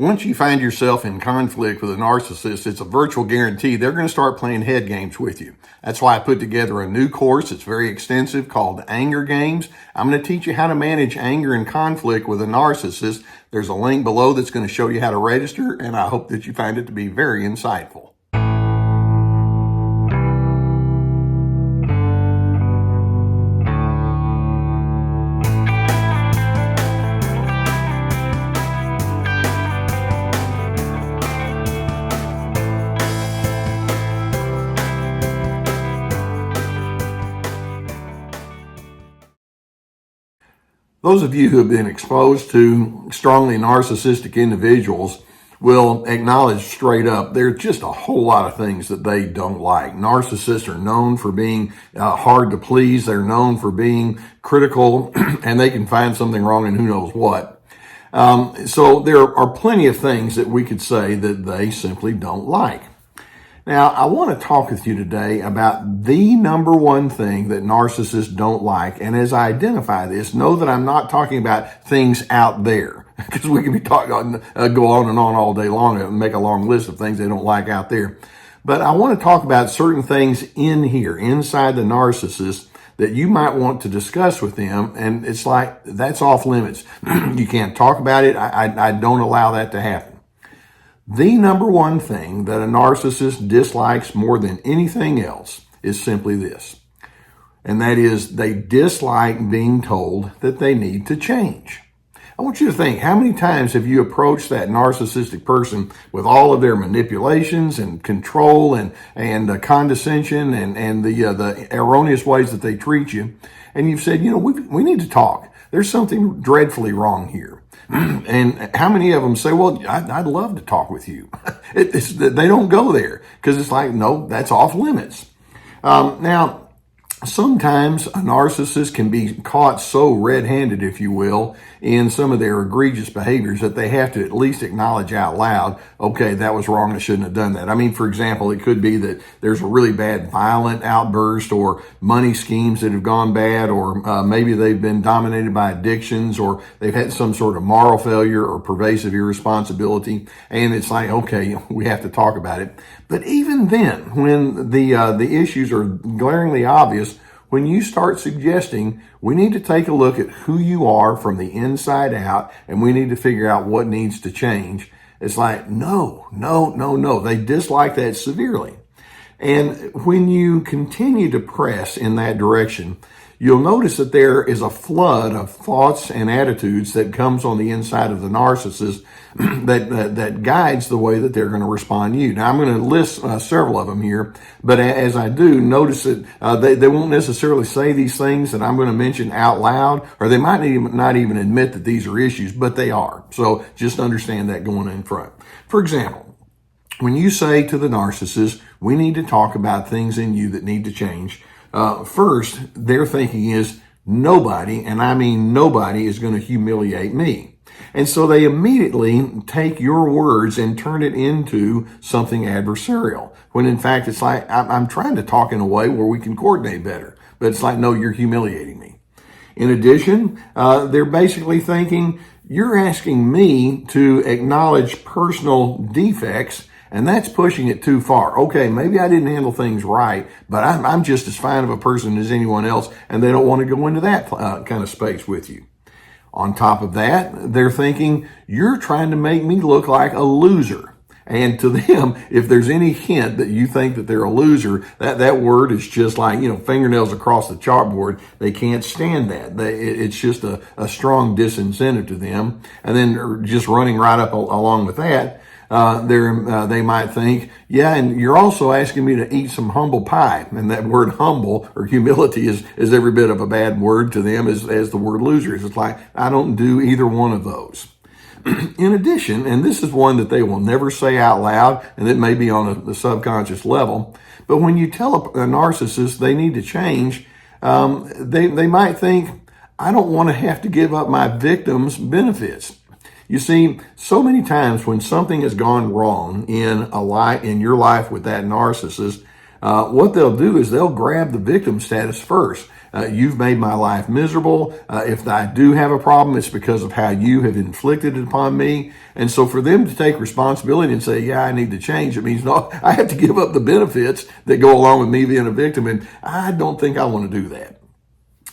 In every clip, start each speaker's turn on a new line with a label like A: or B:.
A: Once you find yourself in conflict with a narcissist, it's a virtual guarantee they're going to start playing head games with you. That's why I put together a new course. It's very extensive called Anger Games. I'm going to teach you how to manage anger and conflict with a narcissist. There's a link below that's going to show you how to register, and I hope that you find it to be very insightful. Those of you who have been exposed to strongly narcissistic individuals will acknowledge straight up there's just a whole lot of things that they don't like. Narcissists are known for being hard to please. They're known for being critical, and they can find something wrong in who knows what. So there are plenty of things that we could say that they simply don't like. Now, I want to talk with you today about the number one thing that narcissists don't like. And as I identify this, know that I'm not talking about things out there, because we can be talking, go on and on all day long and make a long list of things they don't like out there. But I want to talk about certain things in here, inside the narcissist, that you might want to discuss with them. And it's like, that's off limits. You can't talk about it. I don't allow that to happen. The number one thing that a narcissist dislikes more than anything else is simply this. And that is they dislike being told that they need to change. I want you to think, how many times have you approached that narcissistic person with all of their manipulations and control and condescension and the erroneous ways that they treat you, and you've said, we need to talk. There's something dreadfully wrong here. And how many of them say, well, I'd love to talk with you. They don't go there because it's like, no, that's off limits. Now, sometimes a narcissist can be caught so red-handed, if you will, in some of their egregious behaviors that they have to at least acknowledge out loud, okay, that was wrong, I shouldn't have done that. I mean, for example, it could be that there's a really bad violent outburst or money schemes that have gone bad, or maybe they've been dominated by addictions, or they've had some sort of moral failure or pervasive irresponsibility, and it's like, okay, we have to talk about it. But even then, when the issues are glaringly obvious, when you start suggesting we need to take a look at who you are from the inside out and we need to figure out what needs to change, it's like, no. They dislike that severely. And when you continue to press in that direction, you'll notice that there is a flood of thoughts and attitudes that comes on the inside of the narcissist that guides the way that they're going to respond to you. Now, I'm going to list several of them here, but as I do, notice that they won't necessarily say these things that I'm going to mention out loud, or they might not even admit that these are issues, but they are. So just understand that going in front. For example, when you say to the narcissist, we need to talk about things in you that need to change, first, their thinking is nobody, and I mean nobody, is going to humiliate me. And so they immediately take your words and turn it into something adversarial, when in fact it's like, I'm trying to talk in a way where we can coordinate better, but it's like, no, you're humiliating me. In addition, they're basically thinking, you're asking me to acknowledge personal defects, and that's pushing it too far. Okay, maybe I didn't handle things right, but I'm just as fine of a person as anyone else, and they don't want to go into that kind of space with you. On top of that, they're thinking, you're trying to make me look like a loser. And to them, if there's any hint that you think that they're a loser, that word is just like, fingernails across the chalkboard. They can't stand that. It's just a strong disincentive to them. And then just running right up along with that, they might think, yeah, and you're also asking me to eat some humble pie. And that word humble or humility is every bit of a bad word to them as the word loser is. It's like, I don't do either one of those. In addition, and this is one that they will never say out loud, and it may be on the subconscious level, but when you tell a narcissist they need to change, they might think, I don't want to have to give up my victim's benefits. You see, so many times when something has gone wrong in your life with that narcissist, what they'll do is they'll grab the victim status first. You've made my life miserable. If I do have a problem, it's because of how you have inflicted it upon me. And so for them to take responsibility and say, yeah, I need to change, it means, no, I have to give up the benefits that go along with me being a victim. And I don't think I want to do that.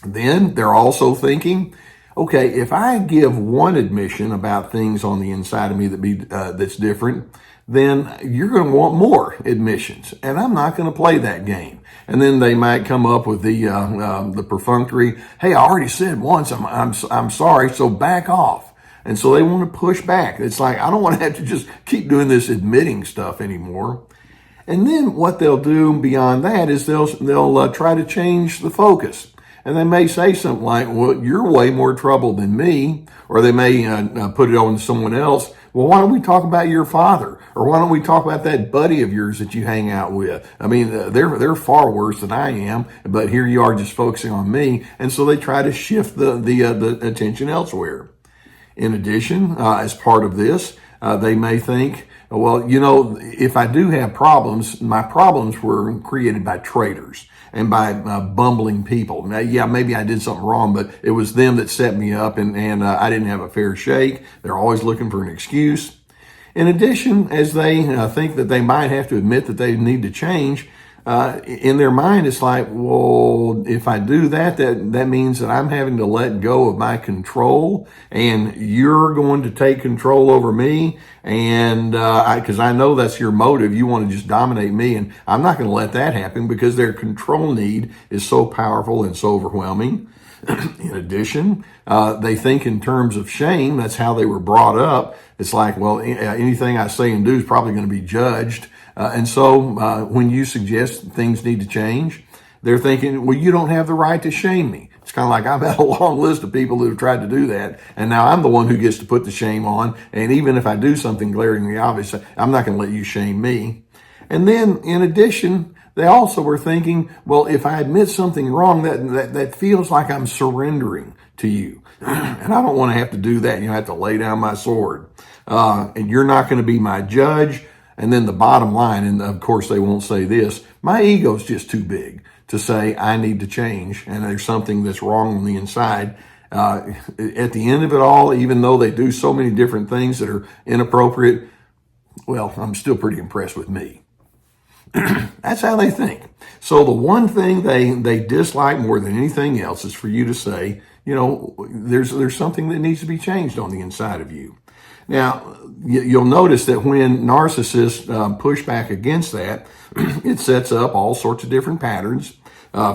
A: Then they're also thinking, okay, if I give one admission about things on the inside of me that's different, then you're going to want more admissions, and I'm not going to play that game. And then they might come up with the perfunctory, "Hey, I already said once, I'm sorry, so back off." And so they want to push back. It's like, I don't want to have to just keep doing this admitting stuff anymore. And then what they'll do beyond that is they'll try to change the focus. And they may say something like, "Well, you're way more trouble than me," or they may put it on someone else. "Well, why don't we talk about your father? Or why don't we talk about that buddy of yours that you hang out with? I mean, they're far worse than I am, but here you are just focusing on me." And so they try to shift the attention elsewhere. In addition, as part of this, they may think, "Well, if I do have problems, my problems were created by traitors and by bumbling people. Now, yeah, maybe I did something wrong, but it was them that set me up, and I didn't have a fair shake." They're always looking for an excuse. In addition, as they think that they might have to admit that they need to change, in their mind, it's like, well, if I do that means that I'm having to let go of my control, and you're going to take control over me, and because I know that's your motive. You want to just dominate me, and I'm not going to let that happen because their control need is so powerful and so overwhelming. In addition, they think in terms of shame. That's how they were brought up. It's like, well, anything I say and do is probably going to be judged. And so when you suggest things need to change, they're thinking, well, you don't have the right to shame me. It's kind of like I've had a long list of people who have tried to do that, and now I'm the one who gets to put the shame on. And even if I do something glaringly obvious, I'm not going to let you shame me. And then in addition, they also were thinking, well, if I admit something wrong, that feels like I'm surrendering to you. And I don't want to have to do that. I have to lay down my sword. And you're not going to be my judge. And then the bottom line, and of course they won't say this, my ego's just too big to say I need to change and there's something that's wrong on the inside. At the end of it all, even though they do so many different things that are inappropriate, well, I'm still pretty impressed with me. That's how they think. So the one thing they dislike more than anything else is for you to say, there's something that needs to be changed on the inside of you. Now, you'll notice that when narcissists push back against that, it sets up all sorts of different patterns.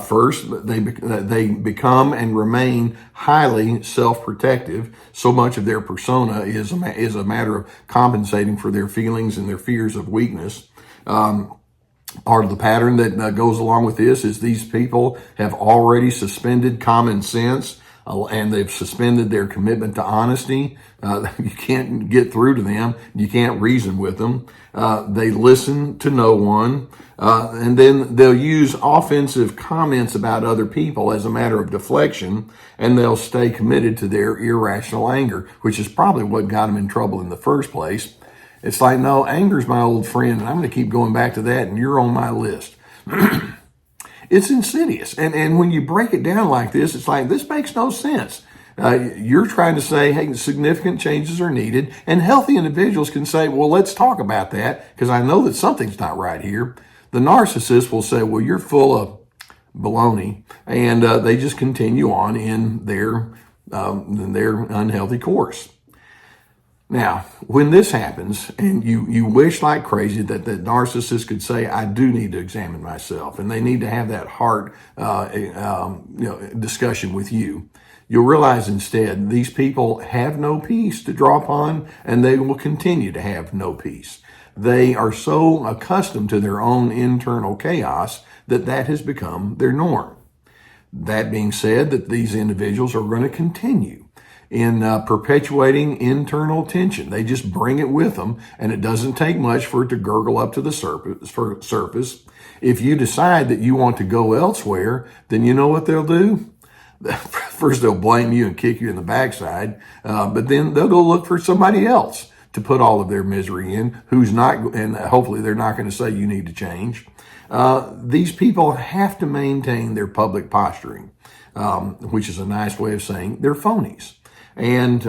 A: First, they become and remain highly self-protective. So much of their persona is a matter of compensating for their feelings and their fears of weakness. Part of the pattern that goes along with this is these people have already suspended common sense. And they've suspended their commitment to honesty. You can't get through to them. You can't reason with them. They listen to no one. And then they'll use offensive comments about other people as a matter of deflection, and they'll stay committed to their irrational anger, which is probably what got them in trouble in the first place. It's like, no, anger's my old friend, and I'm going to keep going back to that, and you're on my list. It's insidious. And when you break it down like this, it's like, this makes no sense. You're trying to say, hey, significant changes are needed. And healthy individuals can say, well, let's talk about that because I know that something's not right here. The narcissist will say, well, you're full of baloney. And they just continue on in their unhealthy course. Now, when this happens, and you wish like crazy that the narcissist could say, I do need to examine myself, and they need to have that heart discussion with you, you'll realize instead these people have no peace to draw upon, and they will continue to have no peace. They are so accustomed to their own internal chaos that has become their norm. That being said, that these individuals are going to continue in perpetuating internal tension. They just bring it with them, and it doesn't take much for it to gurgle up to the surface. If you decide that you want to go elsewhere, then you know what they'll do? First, they'll blame you and kick you in the backside, but then they'll go look for somebody else to put all of their misery in, who's not, and hopefully they're not going to say you need to change. These people have to maintain their public posturing, which is a nice way of saying they're phonies. And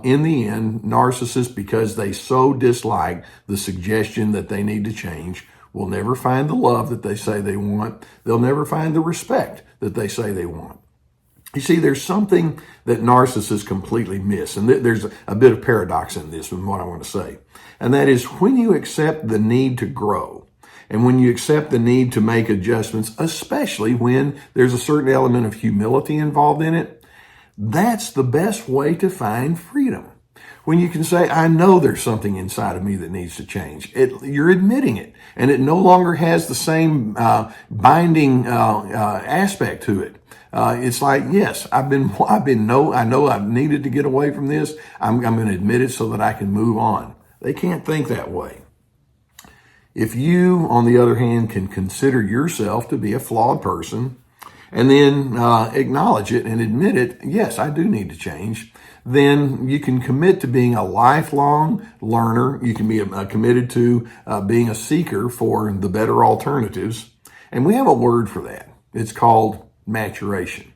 A: in the end, narcissists, because they so dislike the suggestion that they need to change, will never find the love that they say they want. They'll never find the respect that they say they want. You see, there's something that narcissists completely miss, and there's a bit of paradox in this and what I want to say. And that is when you accept the need to grow, and when you accept the need to make adjustments, especially when there's a certain element of humility involved in it, that's the best way to find freedom. When you can say, I know there's something inside of me that needs to change. You're admitting it, and it no longer has the same binding aspect to it. It's like, yes, I know I've needed to get away from this. I'm going to admit it so that I can move on. They can't think that way. If you, on the other hand, can consider yourself to be a flawed person and then acknowledge it and admit it, yes, I do need to change, then you can commit to being a lifelong learner. You can be committed to being a seeker for the better alternatives. And we have a word for that. It's called maturation.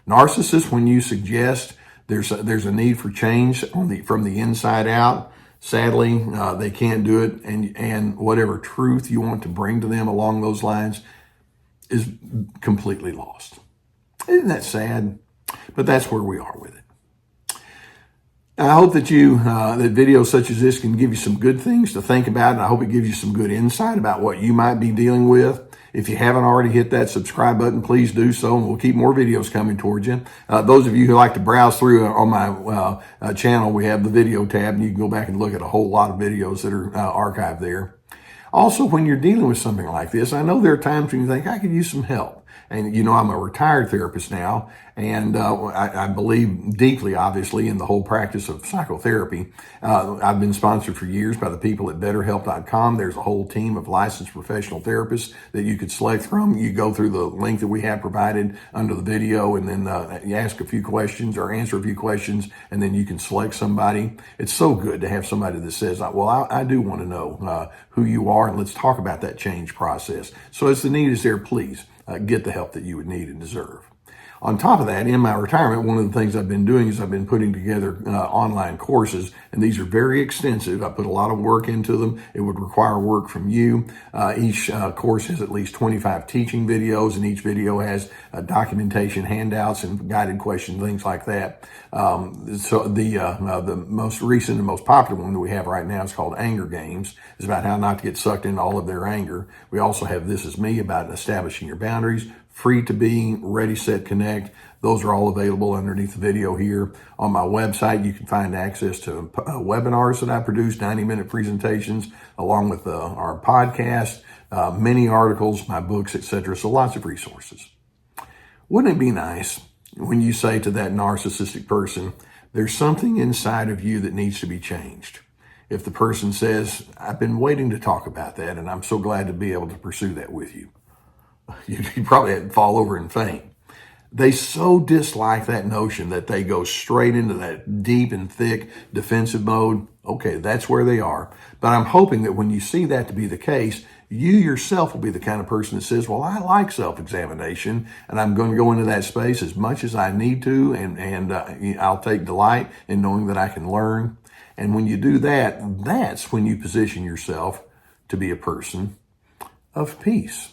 A: Narcissists, when you suggest there's a need for change from the inside out, sadly, they can't do it. And whatever truth you want to bring to them along those lines is completely lost. Isn't that sad? But that's where we are with it. I hope that that videos such as this can give you some good things to think about, and I hope it gives you some good insight about what you might be dealing with. If you haven't already hit that subscribe button, please do so, and we'll keep more videos coming towards you. Those of you who like to browse through on my channel, we have the video tab, and you can go back and look at a whole lot of videos that are archived there. Also, when you're dealing with something like this, I know there are times when you think, I could use some help. And, I'm a retired therapist now, and I believe deeply, obviously, in the whole practice of psychotherapy. I've been sponsored for years by the people at BetterHelp.com. There's a whole team of licensed professional therapists that you could select from. You go through the link that we have provided under the video, and then you ask a few questions or answer a few questions, and then you can select somebody. It's so good to have somebody that says, well, I do want to know who you are, and let's talk about that change process. So as the need is there, please get the help that you would need and deserve. On top of that, in my retirement, one of the things I've been doing is I've been putting together online courses, and these are very extensive. I put a lot of work into them. It would require work from you. Each course has at least 25 teaching videos, and each video has documentation, handouts, and guided questions, things like that. So the most recent and most popular one that we have right now is called Anger Games. It's about how not to get sucked into all of their anger. We also have This Is Me, about establishing your boundaries. Free to Be, Ready, Set, Connect. Those are all available underneath the video here. On my website, you can find access to webinars that I produce, 90-minute presentations, along with our podcast, many articles, my books, etc. So lots of resources. Wouldn't it be nice when you say to that narcissistic person, there's something inside of you that needs to be changed? If the person says, I've been waiting to talk about that, and I'm so glad to be able to pursue that with you. You probably had to fall over and faint. They so dislike that notion that they go straight into that deep and thick defensive mode. Okay, that's where they are. But I'm hoping that when you see that to be the case, you yourself will be the kind of person that says, well, I like self-examination, and I'm going to go into that space as much as I need to, and I'll take delight in knowing that I can learn. And when you do that, that's when you position yourself to be a person of peace.